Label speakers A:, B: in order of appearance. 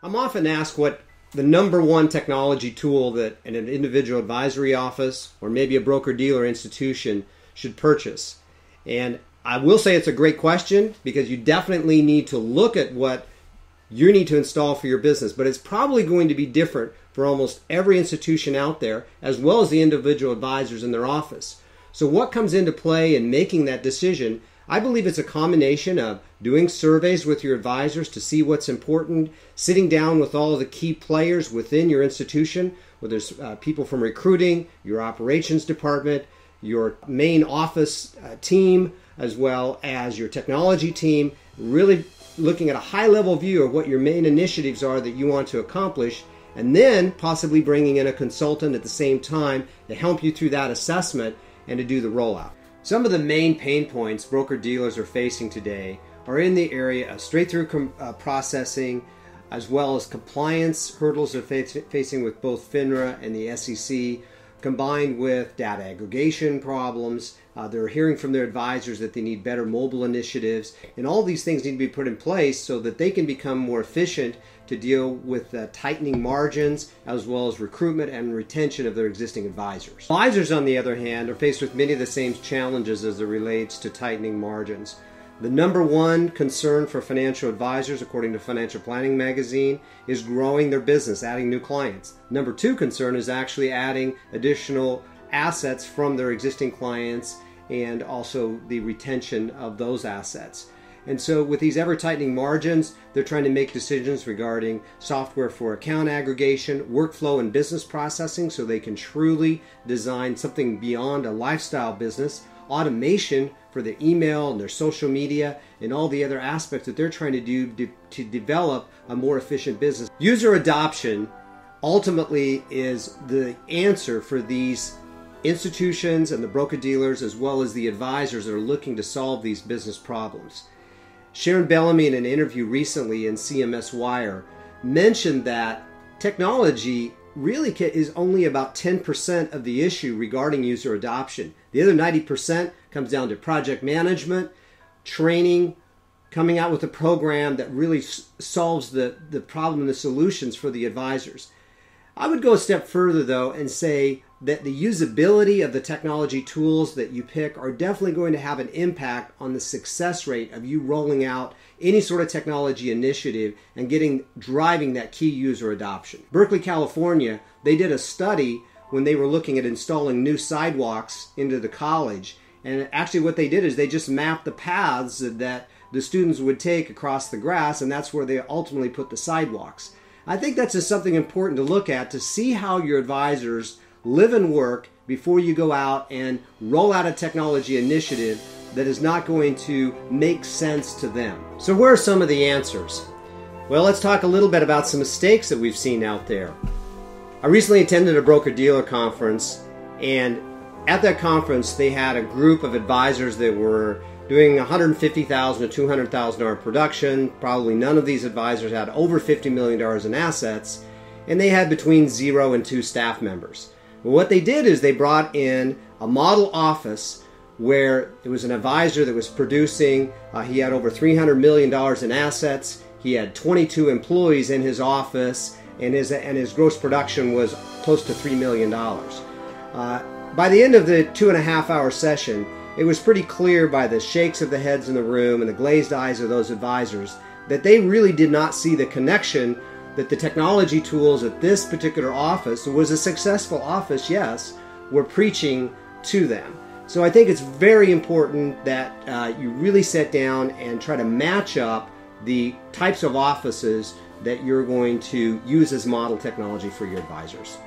A: I'm often asked what the number one technology tool that an individual advisory office or maybe a broker-dealer institution should purchase. And I will say it's a great question because you definitely need to look at what you need to install for your business, but it's probably going to be different for almost every institution out there, as well as the individual advisors in their office. So what comes into play in making that decision? I believe it's a combination of doing surveys with your advisors to see what's important, sitting down with all of the key players within your institution, whether it's people from recruiting, your operations department, your main office team, as well as your technology team, really looking at a high-level view of what your main initiatives are that you want to accomplish, and then possibly bringing in a consultant at the same time to help you through that assessment and to do the rollout. Some of the main pain points broker-dealers are facing today are in the area of straight-through processing, as well as compliance hurdles they're facing with both FINRA and the SEC, combined with data aggregation problems. They're hearing from their advisors that they need better mobile initiatives, and all these things need to be put in place so that they can become more efficient to deal with tightening margins, as well as recruitment and retention of their existing advisors. Advisors, on the other hand, are faced with many of the same challenges as it relates to tightening margins. The number one concern for financial advisors, according to Financial Planning Magazine, is growing their business, adding new clients. Number two concern is actually adding additional assets from their existing clients and also the retention of those assets. And so with these ever-tightening margins, they're trying to make decisions regarding software for account aggregation, workflow and business processing so they can truly design something beyond a lifestyle business, automation for their email and their social media and all the other aspects that they're trying to do to develop a more efficient business. User adoption ultimately is the answer for these institutions and the broker-dealers, as well as the advisors that are looking to solve these business problems. Sharon Bellamy, in an interview recently in CMS Wire, mentioned that technology really is only about 10% of the issue regarding user adoption. The other 90% comes down to project management, training, coming out with a program that really solves the problem and the solutions for the advisors. I would go a step further, though, and say that the usability of the technology tools that you pick are definitely going to have an impact on the success rate of you rolling out any sort of technology initiative and driving that key user adoption. Berkeley, California, they did a study when they were looking at installing new sidewalks into the college. And actually what they did is they just mapped the paths that the students would take across the grass, and that's where they ultimately put the sidewalks. I think that's just something important to look at to see how your advisors live and work before you go out and roll out a technology initiative that is not going to make sense to them. So where are some of the answers? Well, let's talk a little bit about some mistakes that we've seen out there. I recently attended a broker-dealer conference, and at that conference they had a group of advisors that were doing $150,000 to $200,000 production. Probably none of these advisors had over $50 million in assets, and they had between 0 and 2 staff members. But what they did is they brought in a model office where it was an advisor that was producing, he had over $300 million in assets, he had 22 employees in his office, and his gross production was close to $3 million. By the end of the 2.5-hour session, it was pretty clear by the shakes of the heads in the room and the glazed eyes of those advisors that they really did not see the connection that the technology tools at this particular office, was a successful office, yes, were preaching to them. So I think it's very important that you really sit down and try to match up the types of offices that you're going to use as model technology for your advisors.